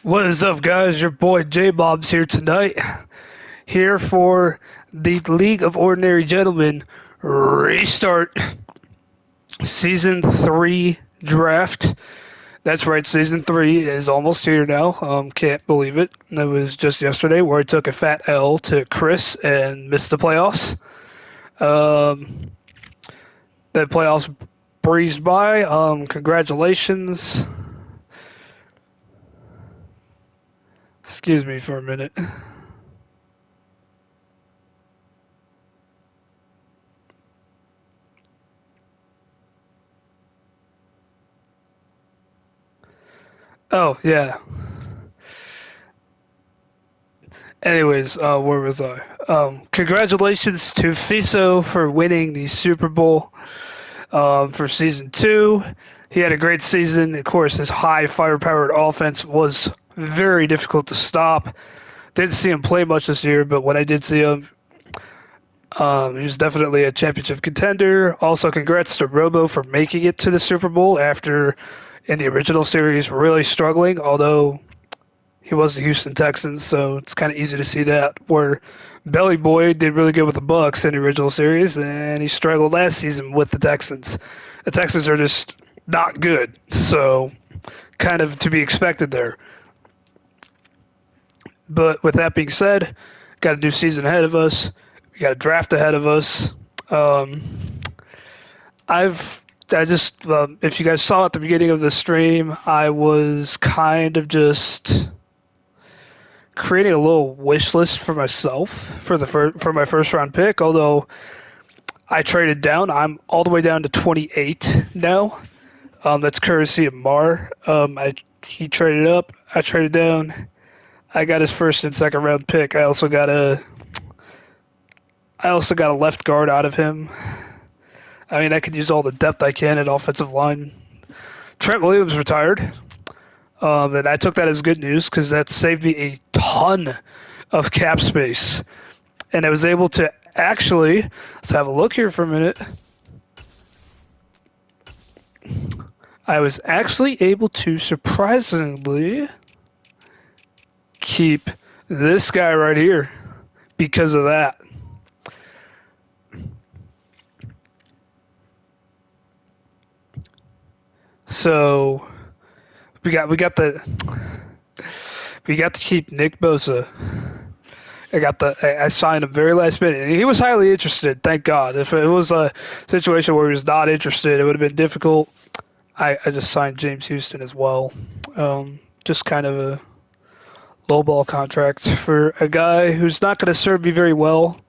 What is up, guys? Your boy J Bob's here tonight. Here for the League of Ordinary Gentlemen restart season 3 draft. That's right, season 3 is almost here now. Can't believe it. It was just yesterday where I took a fat L to Chris and missed the playoffs. Um, the playoffs breezed by. Congratulations. Excuse me for a minute. Oh, yeah. Anyways, where was I? Congratulations to Fiso for winning the Super Bowl for season 2. He had a great season. Of course, his high firepowered offense was very difficult to stop. Didn't see him play much this year, but when I did see him, he was definitely a championship contender. Also, congrats to Robo for making it to the Super Bowl after in the original series really struggling, although he was the Houston Texans, so it's kind of easy to see that. Where Belly Boy did really good with the Bucks in the original series, and he struggled last season with the Texans. The Texans are just not good, so kind of to be expected there. But with that being said, got a new season ahead of us. We got a draft ahead of us. Um, I just if you guys saw at the beginning of the stream, I was kind of just creating a little wish list for myself for for my first round pick. Although I traded down, I'm all the way down to 28 now. That's courtesy of Mar. He traded up, I traded down. I got his first and second round pick. I also got a left guard out of him. I mean, I could use all the depth I can at offensive line. Trent Williams retired, and I took that as good news because that saved me a ton of cap space. And I was able to actually, let's have a look here for a minute. I was actually able to surprisingly keep this guy right here because of that. So we got to keep Nick Bosa. I signed him very last minute. And he was highly interested, thank God. If it was a situation where he was not interested, it would have been difficult. I just signed James Houston as well. Just kind of a lowball contract for a guy who's not going to serve me very well.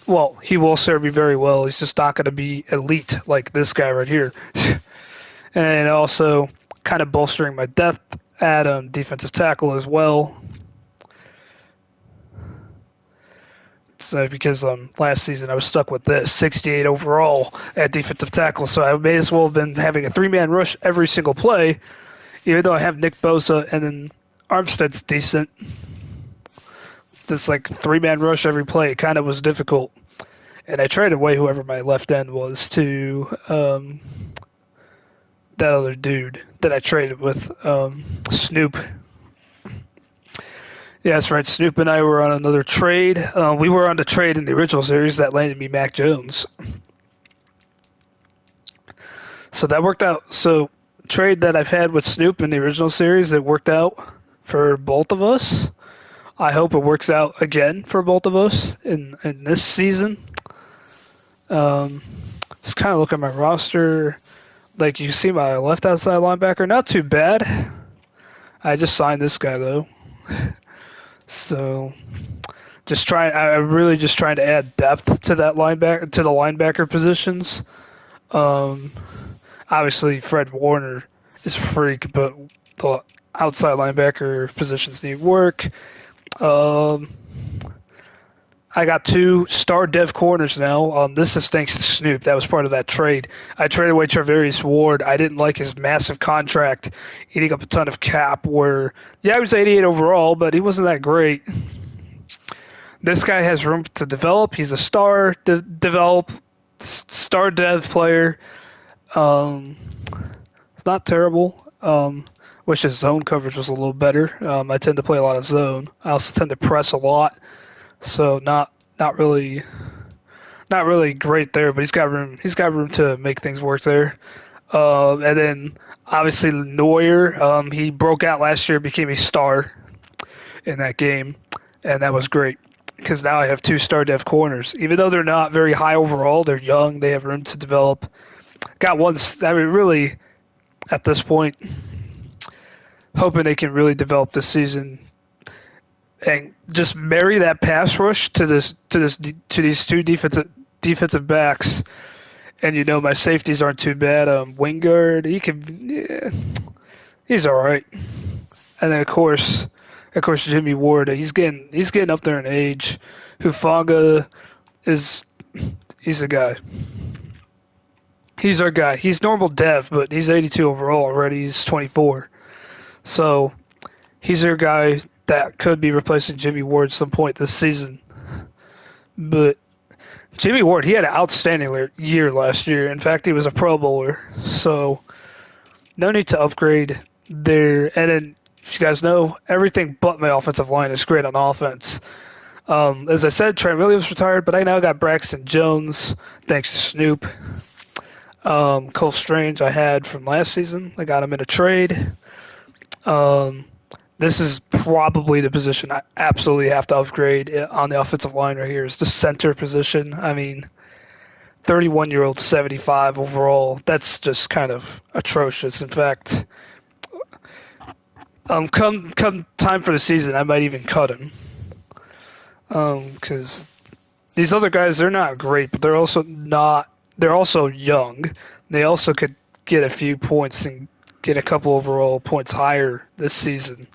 Well, he will serve me very well. He's just not going to be elite like this guy right here. And also kind of bolstering my depth at defensive tackle as well. So because last season I was stuck with this 68 overall at defensive tackle, so I may as well have been having a three-man rush every single play, even though I have Nick Bosa and then Armstead's decent. This like three-man rush every play kind of was difficult, and I traded away whoever my left end was to that other dude that I traded with, Snoop. Yeah, that's right. Snoop and I were on another trade. We were on the trade in the original series that landed me Mac Jones. So that worked out. So trade that I've had with Snoop in the original series, it worked out for both of us. I hope it works out again for both of us in this season. Just kind of look at my roster. Like you see my left outside linebacker, not too bad. I just signed this guy though. So I'm really just trying to add depth to that linebacker, to the linebacker positions. Um, Obviously, Fred Warner is a freak, but the outside linebacker positions need work. Um, I got two star dev corners now. This is thanks to Snoop. That was part of that trade. I traded away Travarius Ward. I didn't like his massive contract, eating up a ton of cap. Where yeah, he was 88 overall, but he wasn't that great. This guy has room to develop. He's a star dev player. It's not terrible. Wish his zone coverage was a little better. I tend to play a lot of zone. I also tend to press a lot, so not really not really great there. But he's got room. He's got room to make things work there. And then obviously Neuer, he broke out last year, became a star in that game, and that was great because now I have two star def corners. Even though they're not very high overall, they're young. They have room to develop. Got one. I mean, really, at this point, hoping they can really develop this season and just marry that pass rush to these two defensive backs. And my safeties aren't too bad. Wingard, he's all right. And then of course, Jimmy Ward. He's getting up there in age. Hufanga is he's a guy. He's our guy. He's normal dev, but he's 82 overall already. He's 24. So he's our guy that could be replacing Jimmy Ward at some point this season. But Jimmy Ward, he had an outstanding year last year. In fact, he was a Pro Bowler. So no need to upgrade there. And then, if you guys know, everything but my offensive line is great on offense. As I said, Trent Williams retired, but I now got Braxton Jones, thanks to Snoop. Cole Strange I had from last season. I got him in a trade. Um, this is probably the position I absolutely have to upgrade on the offensive line right here is the center position. I mean, 31-year-old, 75 overall. That's just kind of atrocious. In fact, come time for the season, I might even cut him. Because these other guys, they're not great, but they're also not. They're also young. They also could get a few points and get a couple overall points higher this season.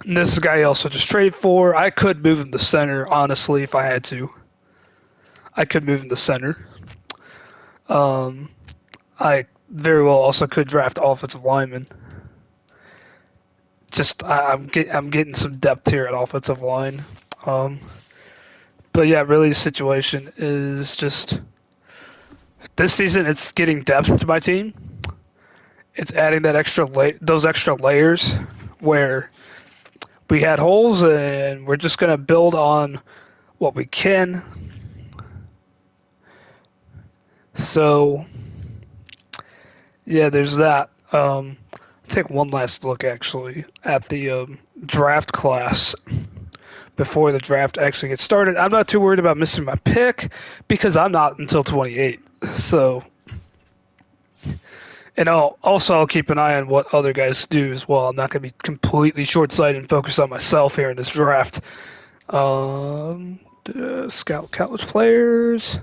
And this guy also just traded for. I could move him to center, honestly, if I had to. I could move him to center. I very well also could draft offensive lineman. I'm getting some depth here at offensive line. But yeah, really the situation is just this season it's getting depth to my team. It's adding that those extra layers where we had holes and we're just gonna build on what we can. So yeah, there's that. Take one last look actually at the draft class before the draft actually gets started. I'm not too worried about missing my pick because I'm not until 28. So, and I'll keep an eye on what other guys do as well. I'm not going to be completely short-sighted and focus on myself here in this draft. Scout college players,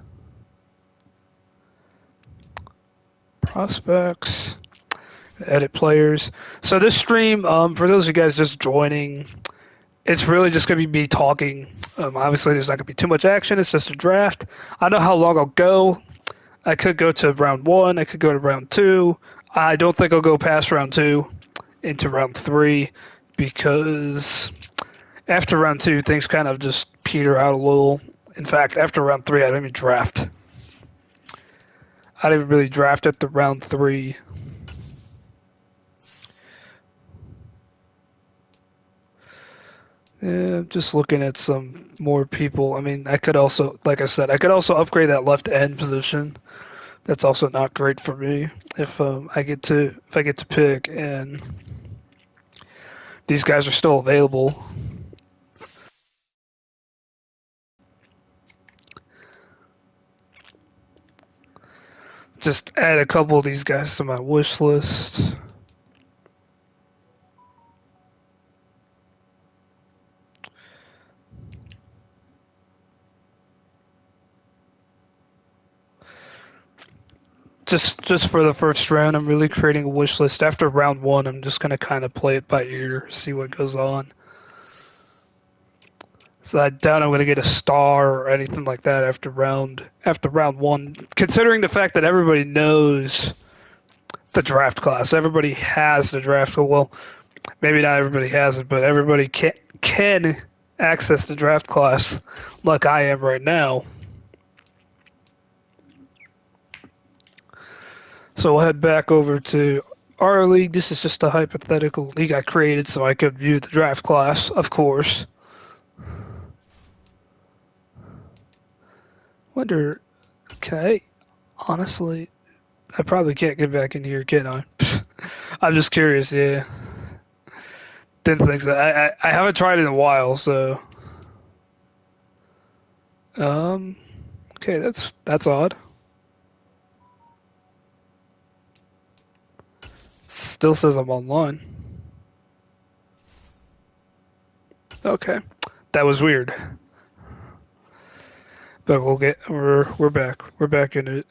prospects, edit players. So this stream, for those of you guys just joining, it's really just going to be me talking. Obviously, there's not going to be too much action. It's just a draft. I don't know how long I'll go. I could go to round 1. I could go to round 2. I don't think I'll go past round 2 into round 3 because after round 2, things kind of just peter out a little. In fact, after round 3, I didn't even draft. I didn't really draft at the round 3. Yeah, just looking at some more people. I mean, I could also, like I said, I could also upgrade that left end position. That's also not great for me if I get to pick and these guys are still available. Just add a couple of these guys to my wish list. Just for the first round, I'm really creating a wish list. After round 1, I'm just gonna kind of play it by ear, see what goes on. So I doubt I'm gonna get a star or anything like that after round 1. Considering the fact that everybody knows the draft class, everybody has the draft. Well, maybe not everybody has it, but everybody can access the draft class like I am right now. So we'll head back over to our league. This is just a hypothetical league I created so I could view the draft class, of course. Wonder, okay, honestly, I probably can't get back in here, can I? I'm just curious, yeah. Didn't think so. I haven't tried it in a while, so um okay, that's odd. Still says I'm online. Okay. That was weird. But we're back. We're back in it.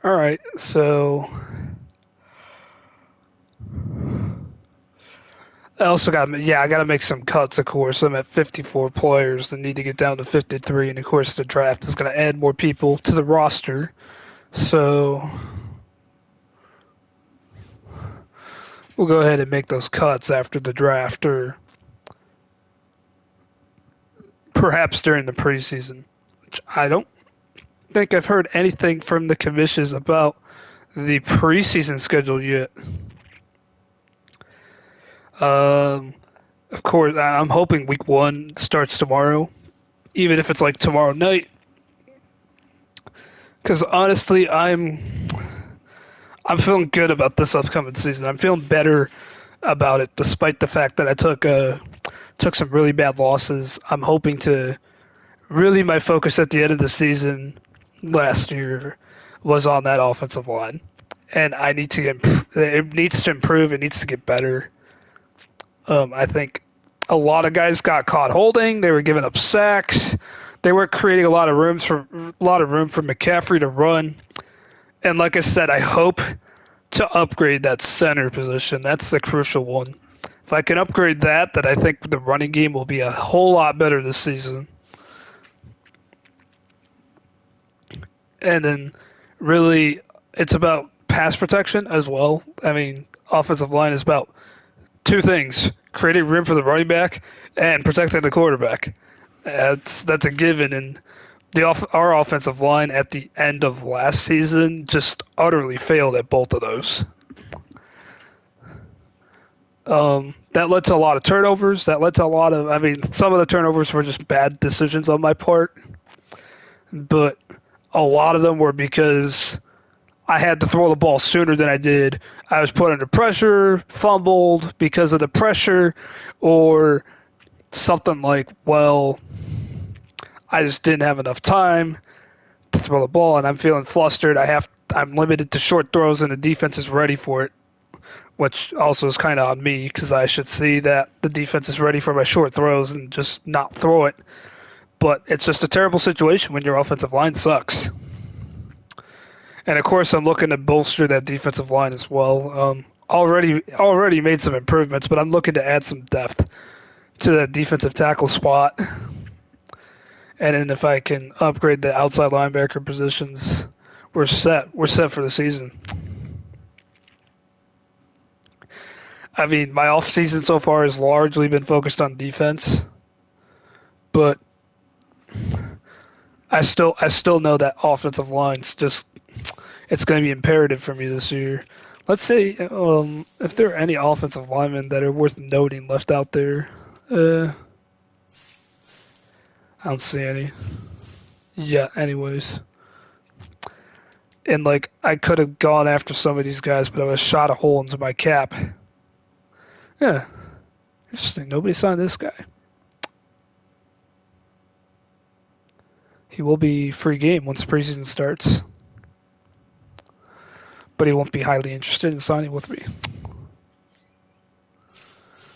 All right. So I also I got to make some cuts, of course. I'm at 54 players. I need to get down to 53, and of course the draft is going to add more people to the roster. So we'll go ahead and make those cuts after the draft, or perhaps during the preseason. I don't think I've heard anything from the commissions about the preseason schedule yet. Um, of course, I'm hoping week one starts tomorrow, even if it's like tomorrow night. Because honestly, I'm feeling good about this upcoming season. I'm feeling better about it, despite the fact that I took some really bad losses. I'm hoping to really my focus at the end of the season last year was on that offensive line, and I need to get it needs to improve. It needs to get better. I think a lot of guys got caught holding. They were giving up sacks. They weren't creating a lot of room for McCaffrey to run. And like I said, I hope to upgrade that center position. That's the crucial one. If I can upgrade that, then I think the running game will be a whole lot better this season. And then really it's about pass protection as well. I mean, offensive line is about two things: creating room for the running back and protecting the quarterback. That's a given, and our offensive line at the end of last season just utterly failed at both of those. That led to a lot of turnovers. That led to a lot of, I mean, some of the turnovers were just bad decisions on my part, but a lot of them were because I had to throw the ball sooner than I did. I was put under pressure, fumbled because of the pressure, or something like, well, I just didn't have enough time to throw the ball, and I'm feeling flustered. I'm limited to short throws, and the defense is ready for it, which also is kind of on me because I should see that the defense is ready for my short throws and just not throw it. But it's just a terrible situation when your offensive line sucks. And of course, I'm looking to bolster that defensive line as well. Already made some improvements, but I'm looking to add some depth to that defensive tackle spot. And then if I can upgrade the outside linebacker positions, we're set. We're set for the season. I mean, my off season so far has largely been focused on defense, but I still know that offensive line's just it's going to be imperative for me this year. Let's say if there are any offensive linemen that are worth noting left out there. I don't see any. Yeah. Anyways, and like I could have gone after some of these guys, but I was shot a hole into my cap. Yeah. Interesting. Nobody signed this guy. He will be free game once preseason starts, but he won't be highly interested in signing with me.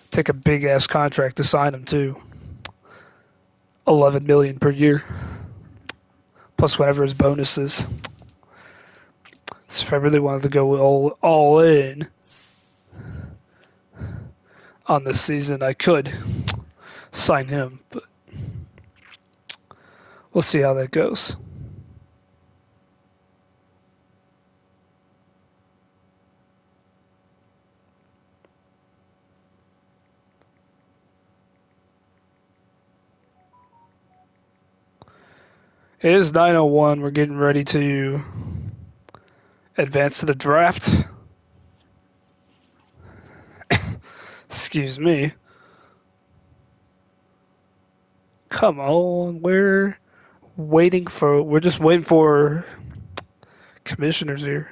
Take a big ass contract to sign him too. 11 million per year, plus whatever his bonus is. So if I really wanted to go all in on this season, I could sign him, but we'll see how that goes. It is 9:01. We're getting ready to advance to the draft. Excuse me. Come on, we're just waiting for commissioners here.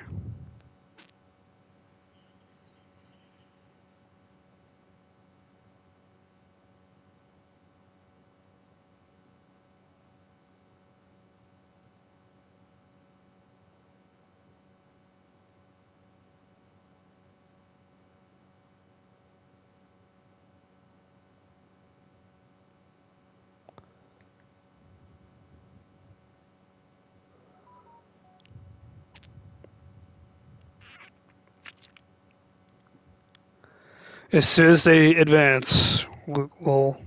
As soon as they advance, we'll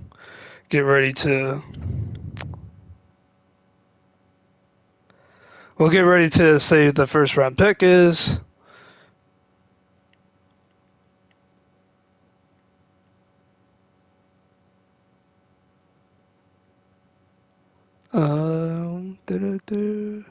get ready to say the first round pick is. Da-da-da.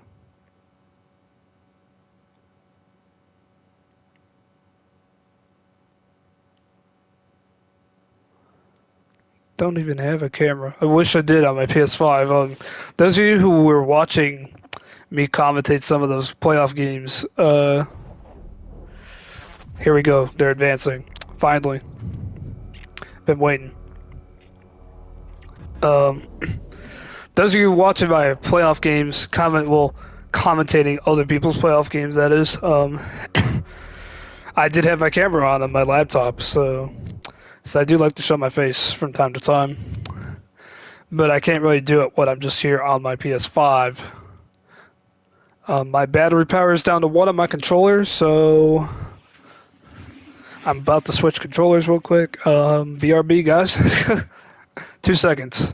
Don't even have a camera. I wish I did on my PS5. Those of you who were watching me commentate some of those playoff games, here we go. They're advancing. Finally. Been waiting. Um, those of you watching my playoff games, commentating other people's playoff games, that is. I did have my camera on my laptop, so I do like to show my face from time to time. But I can't really do it when I'm just here on my PS5. My battery power is down to 1 on my controller, so I'm about to switch controllers real quick. BRB, guys. 2 seconds.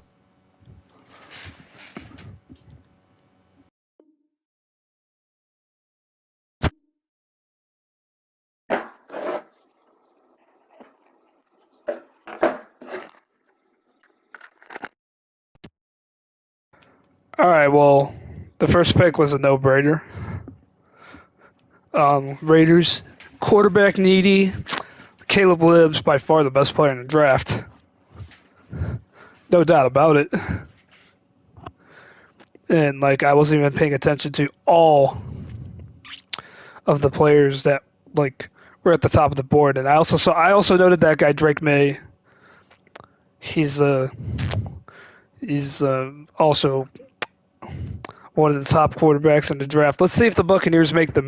All right, well, the first pick was a no-brainer. Raiders, quarterback needy. Caleb Williams, by far the best player in the draft. No doubt about it. And, like, I wasn't even paying attention to all of the players that, like, were at the top of the board. And I also noted that guy, Drake May. He's, also one of the top quarterbacks in the draft. Let's see if the Buccaneers make this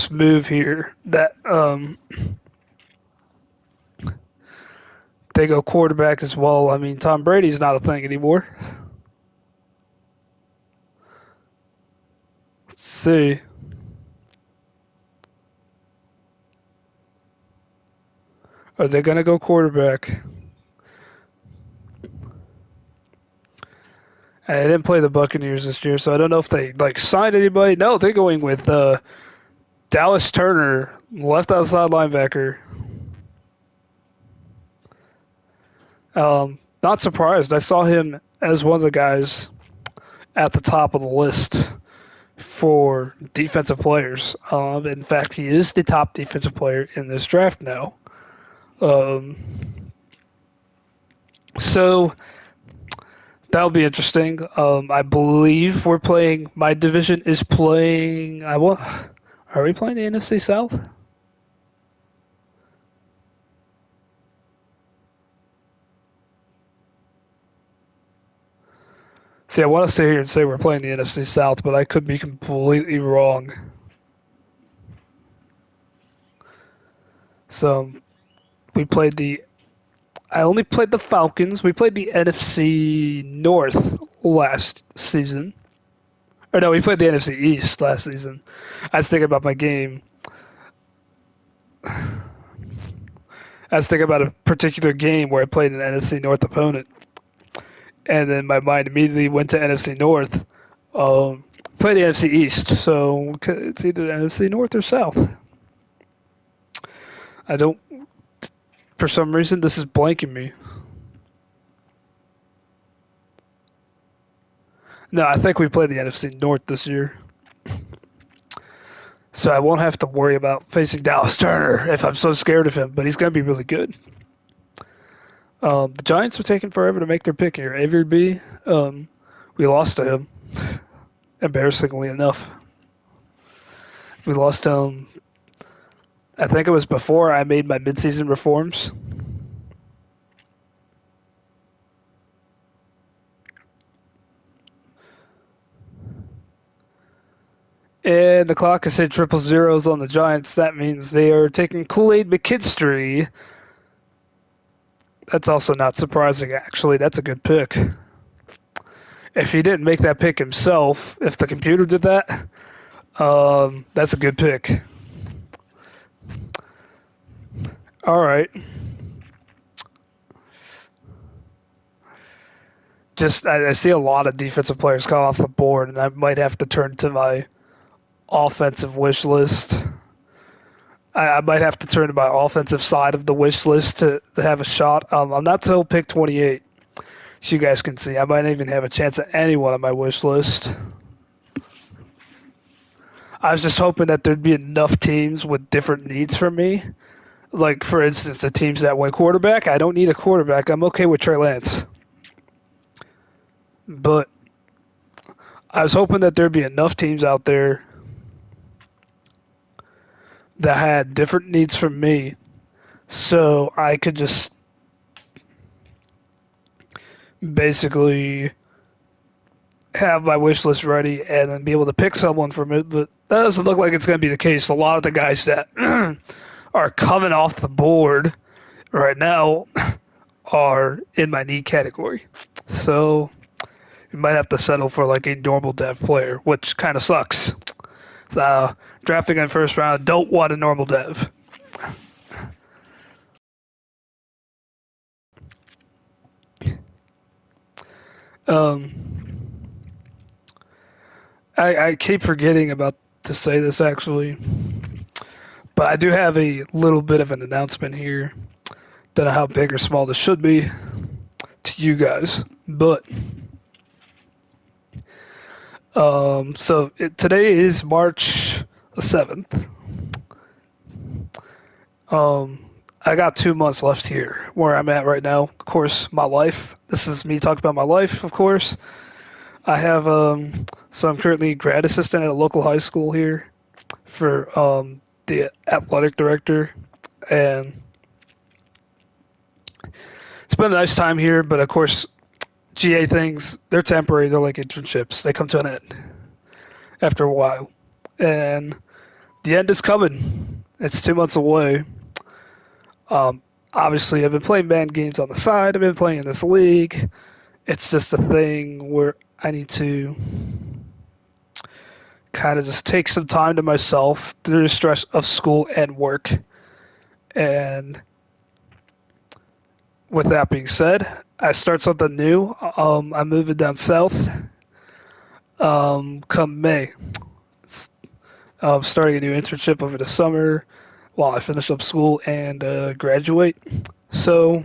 move here that they go quarterback as well. I mean, Tom Brady's not a thing anymore. Let's see. Are they gonna go quarterback? I didn't play the Buccaneers this year, so I don't know if they like signed anybody. No, they're going with Dallas Turner, left outside linebacker. Not surprised. I saw him as one of the guys at the top of the list for defensive players. In fact, he is the top defensive player in this draft now. Um, so that'll be interesting. I believe we're playing. My division is playing. Are we playing the NFC South? See, I want to sit here and say we're playing the NFC South, but I could be completely wrong. So we played the. I only played the Falcons. We played the NFC North last season. Or no, we played the NFC East last season. I was thinking about my game. I was thinking about a particular game where I played an NFC North opponent, and then my mind immediately went to NFC North. Play the NFC East, so it's either NFC North or South. I don't. For some reason, this is blanking me. No, I think we play the NFC North this year. So I won't have to worry about facing Dallas Turner if I'm so scared of him, but he's going to be really good. The Giants are taking forever to make their pick here. Avery B, we lost to him, embarrassingly enough. We lost to him, I think it was before I made my midseason reforms. And the clock has hit triple zeros on the Giants. That means they are taking Kool-Aid McKinstry. That's also not surprising, actually. That's a good pick. If he didn't make that pick himself, if the computer did that, that's a good pick. All right. Just I see a lot of defensive players come off the board, and I might have to turn to my offensive wish list. I might have to turn to my offensive side of the wish list to have a shot. I'm not till pick 28, so you guys can see. I might even have a chance at anyone on my wish list. I was just hoping that there'd be enough teams with different needs for me. Like, for instance, the teams that went quarterback, I don't need a quarterback. I'm okay with Trey Lance. But I was hoping that there'd be enough teams out there that had different needs from me so I could just basically have my wish list ready and then be able to pick someone from it. But that doesn't look like it's going to be the case. A lot of the guys that are coming off the board right now are in my need category. So you might have to settle for like a normal dev player, which kind of sucks. So drafting in first round, don't want a normal dev. Um, I keep forgetting about to say this actually, but I do have a little bit of an announcement here. Don't know how big or small this should be to you guys, but today is March 7th. I got 2 months left here where I'm at right now. Of course, my life. This is me talking about my life, of course. I have so I'm currently grad assistant at a local high school here for the athletic director, and it's been a nice time here. But of course, GA things they're temporary. They're like internships. They come to an end after a while, and the end is coming. It's 2 months away. Obviously, I've been playing band games on the side. I've been playing in this league. It's just a thing where I need to kind of just take some time to myself through the stress of school and work. And with that being said, I start something new. I'm moving down south come May. I'm starting a new internship over the summer while I finish up school and graduate. So,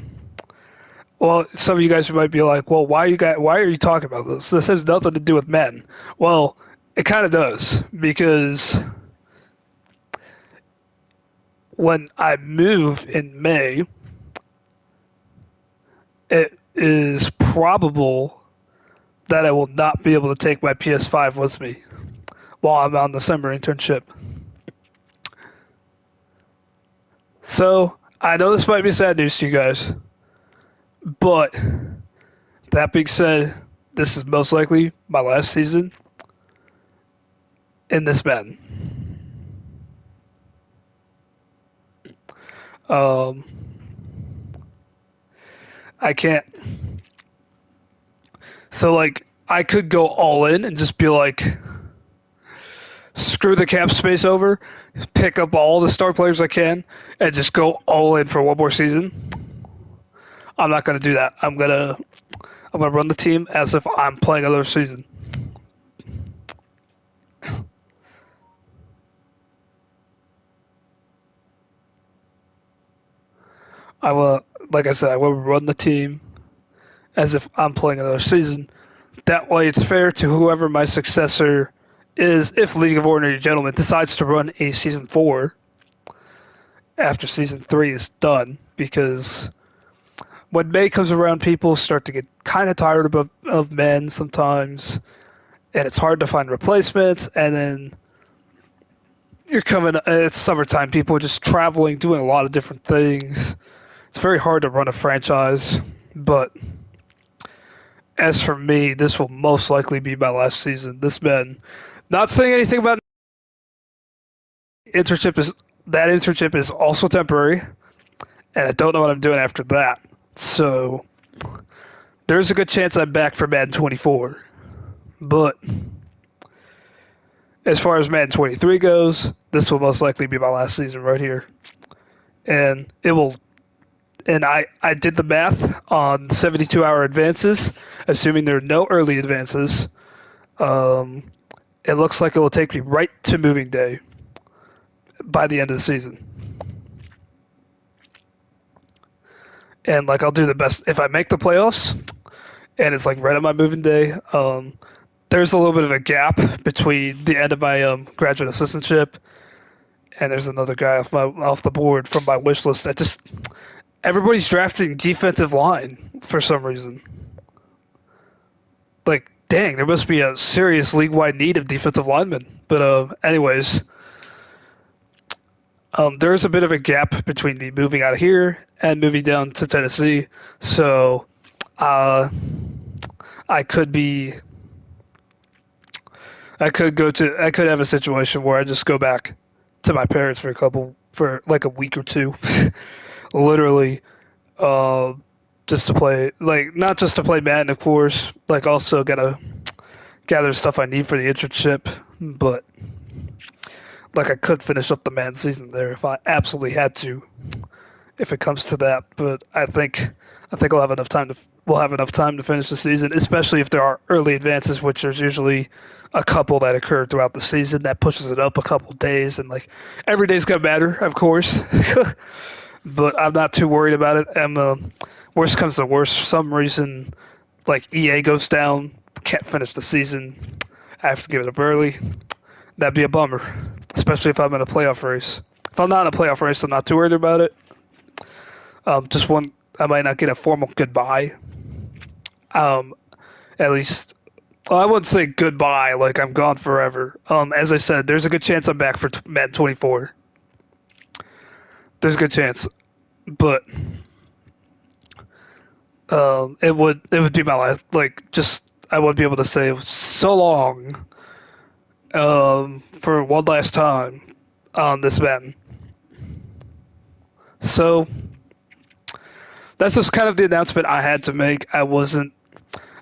well, some of you guys might be like, "Well, why are you talking about this? This has nothing to do with men." Well, it kind of does because when I move in May, it is probable that I will not be able to take my PS5 with me while I'm on the summer internship. So I know this might be sad news to you guys, but that being said, this is most likely my last season in this band. Um, I can't. So like, I could go all in and just be like, screw the cap space over, pick up all the star players I can, and just go all in for one more season. I'm not gonna do that. I'm gonna run the team as if I'm playing another season. I will, like I said, I will run the team as if I'm playing another season. That way, it's fair to whoever my successor is if League of Ordinary Gentlemen decides to run a season 4 after season 3 is done. Because when May comes around, people start to get kind of tired of men sometimes, and it's hard to find replacements. And then you're coming, it's summertime, people are just traveling, doing a lot of different things. It's very hard to run a franchise, but as for me, this will most likely be my last season. This man, not saying anything about internship is that internship is also temporary, and I don't know what I'm doing after that. So there's a good chance I'm back for Madden 24. But as far as Madden 23 goes, this will most likely be my last season right here, and it will. And I did the math on 72-hour advances, assuming there are no early advances. Um, it looks like it will take me right to moving day by the end of the season. And like I'll do the best if I make the playoffs, and it's like right on my moving day. There's a little bit of a gap between the end of my graduate assistantship, and there's another guy off the board from my wish list. I just everybody's drafting defensive line for some reason. Like, dang, there must be a serious league wide need of defensive linemen. But anyways, there's a bit of a gap between me moving out of here and moving down to Tennessee. So uh, I could be, I could have a situation where I just go back to my parents for like a week or two, literally, uh, just to play, like, not just to play Madden, of course, like, also gotta gather stuff I need for the internship, but like I could finish up the Madden season there if I absolutely had to, if it comes to that. But I think we'll have enough time to finish the season, especially if there are early advances, which there's usually a couple that occur throughout the season that pushes it up a couple days, and like every day's gonna matter, of course. But I'm not too worried about it. And worst comes to worst, for some reason, like EA goes down, can't finish the season. I have to give it up early. That'd be a bummer, especially if I'm in a playoff race. If I'm not in a playoff race, I'm not too worried about it. Just one, I might not get a formal goodbye. Um, at least, well, I wouldn't say goodbye, like I'm gone forever. As I said, there's a good chance I'm back for Madden 24. There's a good chance, but it would be my last. Like, just I wouldn't be able to say so long for one last time on this Madden. So that's just kind of the announcement I had to make. I wasn't.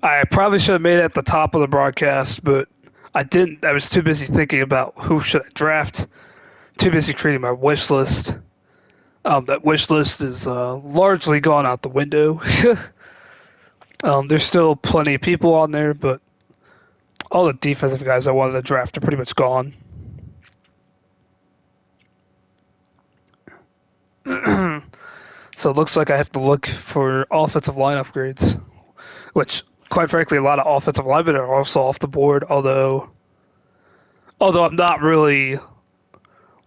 I probably should have made it at the top of the broadcast, but I didn't. I was too busy thinking about who should I draft. Too busy creating my wish list. That wish list is largely gone out the window. There's still plenty of people on there, but all the defensive guys I wanted to draft are pretty much gone. So it looks like I have to look for offensive line upgrades, which, quite frankly, a lot of offensive linemen are also off the board. Although I'm not really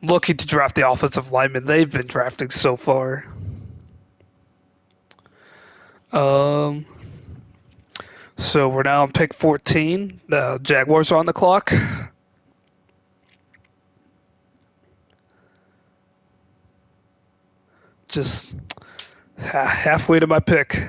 looking to draft the offensive linemen they've been drafting so far. Um, so we're now on pick 14. The Jaguars are on the clock. Just halfway to my pick.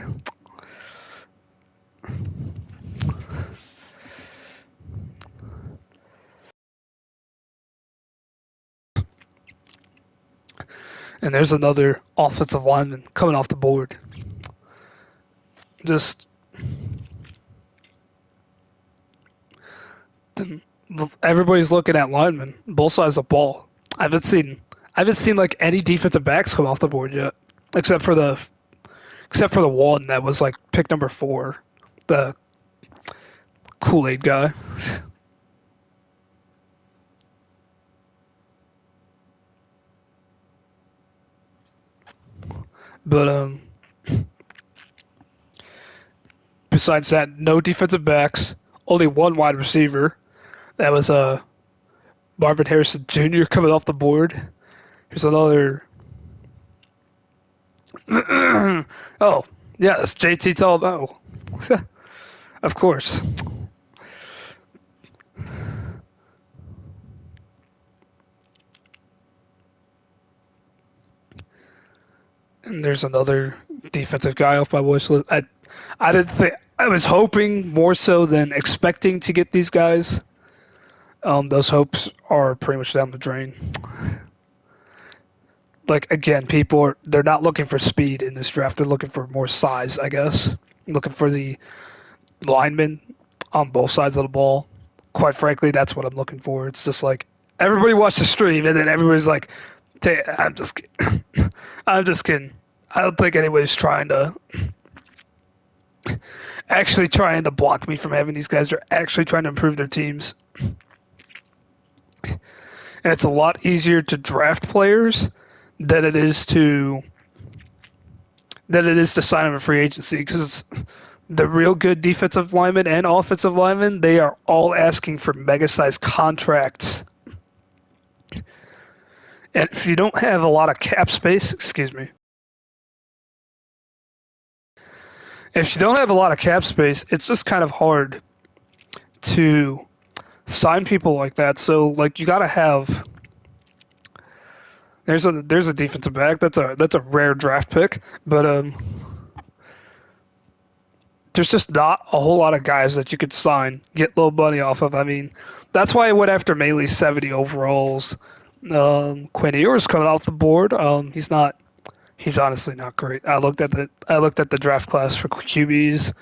And there's another offensive lineman coming off the board. Just everybody's looking at linemen, both sides of the ball. I haven't seen I haven't seen like any defensive backs come off the board yet, except for the one that was like pick number 4, the Kool Aid guy. But besides that, no defensive backs, only one wide receiver. That was Marvin Harrison Jr. coming off the board. Here's another. Oh, yes, JT Talbot. Of course. And there's another defensive guy off my wish list. I didn't think I was hoping more so than expecting to get these guys. Those hopes are pretty much down the drain. Like again, they're not looking for speed in this draft. They're looking for more size, I guess. Looking for the linemen on both sides of the ball. Quite frankly, that's what I'm looking for. It's just like everybody watched the stream, and then everybody's like, "I'm just, I'm just kidding." I don't think anybody's trying to actually trying to block me from having these guys. They're actually trying to improve their teams, and it's a lot easier to draft players than it is to sign them a free agency because the real good defensive linemen and offensive linemen, they are all asking for mega-sized contracts. And if you don't have a lot of cap space, if you don't have a lot of cap space, it's just kind of hard to sign people like that. So, like, you got to have. There's a defensive back. That's a rare draft pick, but there's just not a whole lot of guys that you could sign, get low money off of. I mean, that's why I went after mainly 70 overalls. Quinn Ewers coming off the board. He's honestly not great. I looked at the draft class for QBs,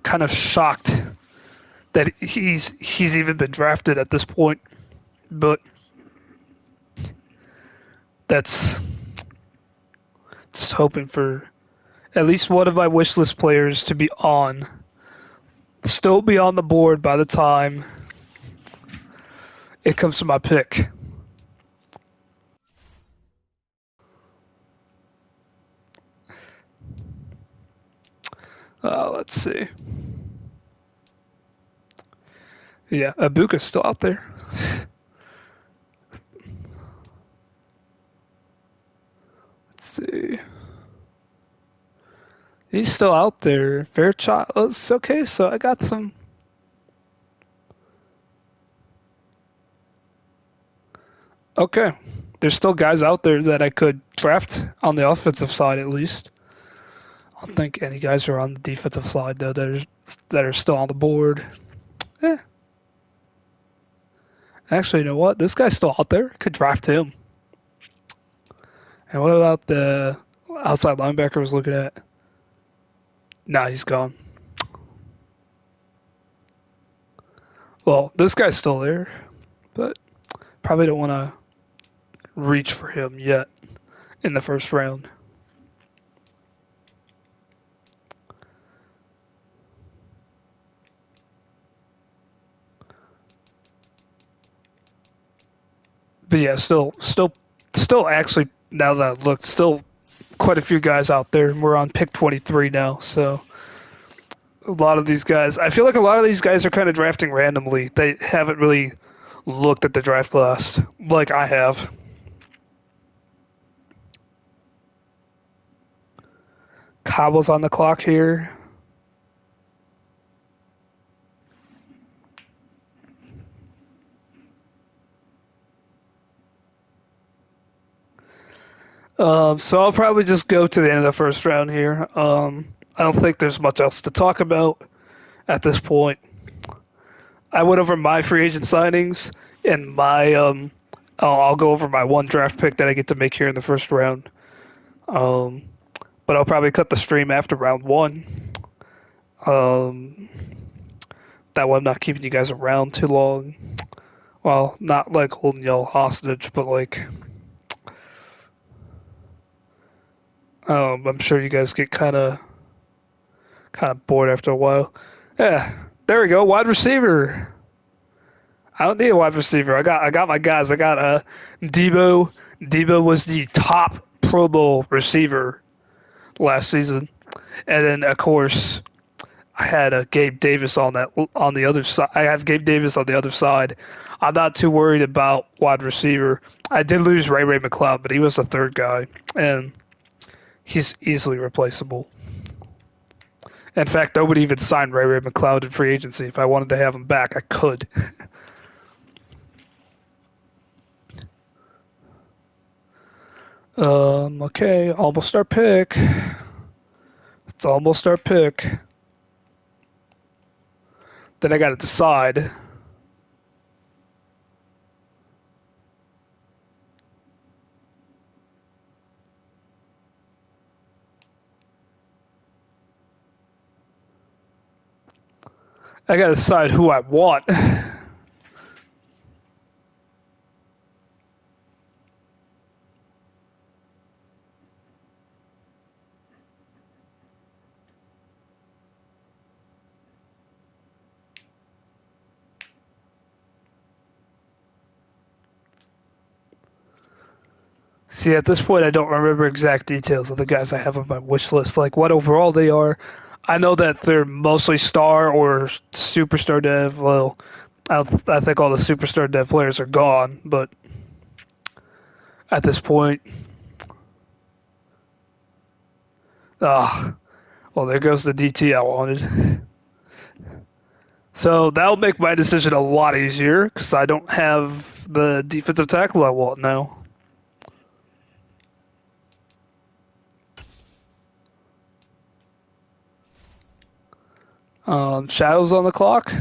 kind of shocked that he's even been drafted at this point. But that's just hoping for at least one of my wish list players to still be on the board by the time it comes to my pick. Let's see. Yeah, Ibuka's still out there. Let's see. He's still out there. Fairchild. Oh, it's okay, so I got some. Okay. There's still guys out there that I could draft on the offensive side at least. I don't think any guys are on the defensive side though that are still on the board. Actually, you know what? This guy's still out there. Could draft him. And what about the outside linebacker I was looking at? Nah, he's gone. Well, this guy's still there, but probably don't want to reach for him yet in the first round. But yeah, still actually, now that I looked, still quite a few guys out there. We're on pick 23 now, so a lot of these guys, I feel like a lot of these guys are kind of drafting randomly. They haven't really looked at the draft class like I have. Cobble's on the clock here. So I'll probably just go to the end of the first round here. I don't think there's much else to talk about at this point. I went over my free agent signings and I'll go over my one draft pick that I get to make here in the first round. But I'll probably cut the stream after round one. That way I'm not keeping you guys around too long. Well, not like holding y'all hostage, but like, I'm sure you guys get kind of bored after a while. Yeah, there we go. Wide receiver. I don't need a wide receiver. I got my guys. I got Debo. Debo was the top Pro Bowl receiver last season, and then of course I had Gabe Davis on the other side. I have Gabe Davis on the other side. I'm not too worried about wide receiver. I did lose Ray McCloud, but he was the third guy, and he's easily replaceable. In fact, nobody even signed Ray McCloud in free agency. If I wanted to have him back, I could. Okay, almost our pick. It's almost our pick. Then I got to decide. I got to decide who I want. See, at this point, I don't remember exact details of the guys I have on my wish list, like what overall they are. I know that they're mostly star or superstar dev. Well, I think all the superstar dev players are gone, but at this point, ah, well, there goes the DT I wanted. So that'll make my decision a lot easier because I don't have the defensive tackle I want now. Shadows on the clock.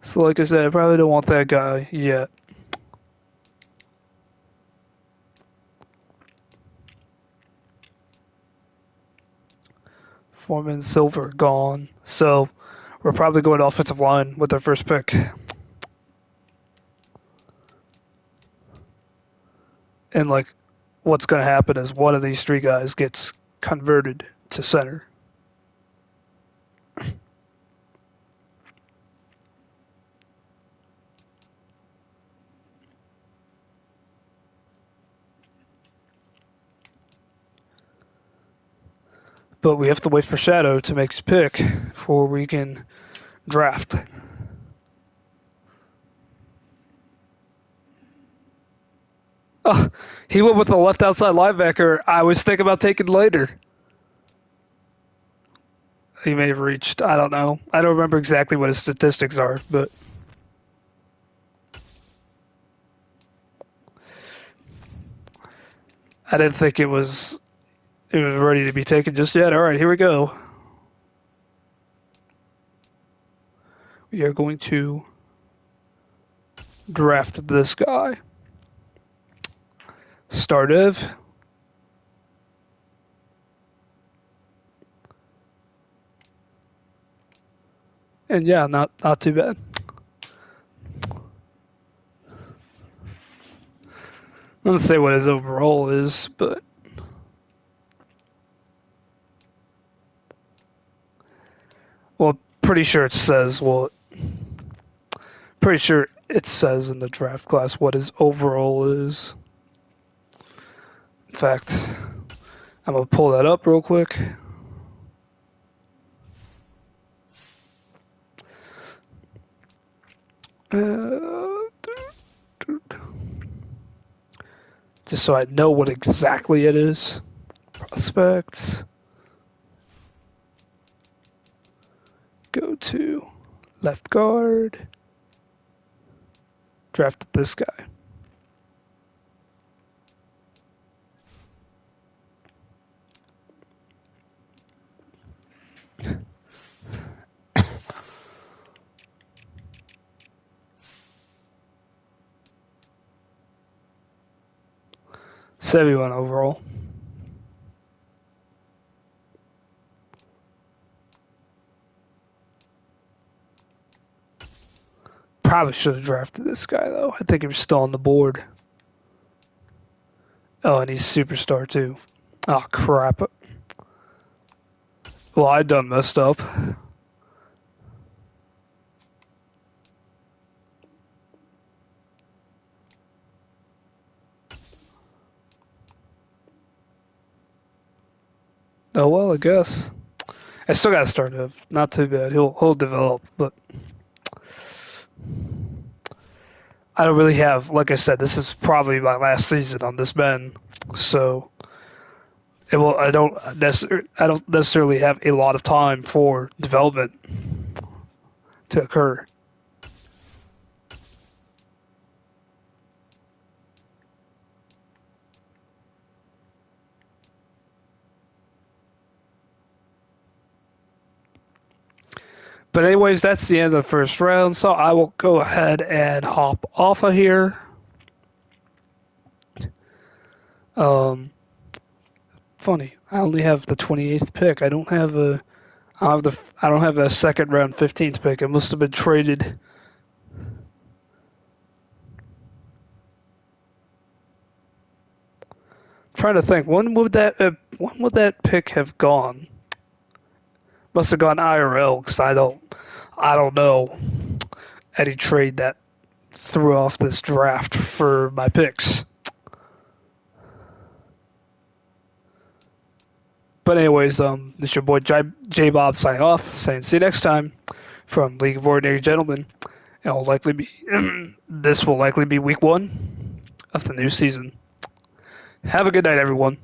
So, like I said, I probably don't want that guy yet. Foreman, Silver, gone. So, we're probably going offensive line with our first pick. And, like, what's going to happen is one of these three guys gets converted to center. But we have to wait for Shadow to make his pick before we can draft. Oh, he went with the left outside linebacker I was thinking about taking later. He may have reached, I don't know. I don't remember exactly what his statistics are, but I didn't think it was ready to be taken just yet. All right, here we go. We are going to draft this guy. Start of. And yeah, not too bad. Let's say what his overall is, but well, pretty sure it says in the draft class what his overall is. In fact, I'm gonna pull that up real quick. Just so I know what exactly it is. Prospects. Go to left guard. Drafted this guy. '71 overall. Probably should have drafted this guy though. I think he was still on the board. Oh, and he's superstar too. Oh crap. Well, I done messed up. Oh well, I guess. I still got to start him. Not too bad. He'll develop, but I don't really have. Like I said, this is probably my last season on this Ben, so it will. I don't necessarily have a lot of time for development to occur. But anyways, that's the end of the first round. So I will go ahead and hop off of here. Um, Funny, I only have the 28th pick. I don't have a second round 15th pick. It must have been traded. I'm trying to think, when would that pick have gone? Must have gone IRL because I don't know any trade that threw off this draft for my picks. But anyways, this is your boy J Bob signing off, saying see you next time from League of Ordinary Gentlemen. It will likely be this will likely be week 1 of the new season. Have a good night, everyone.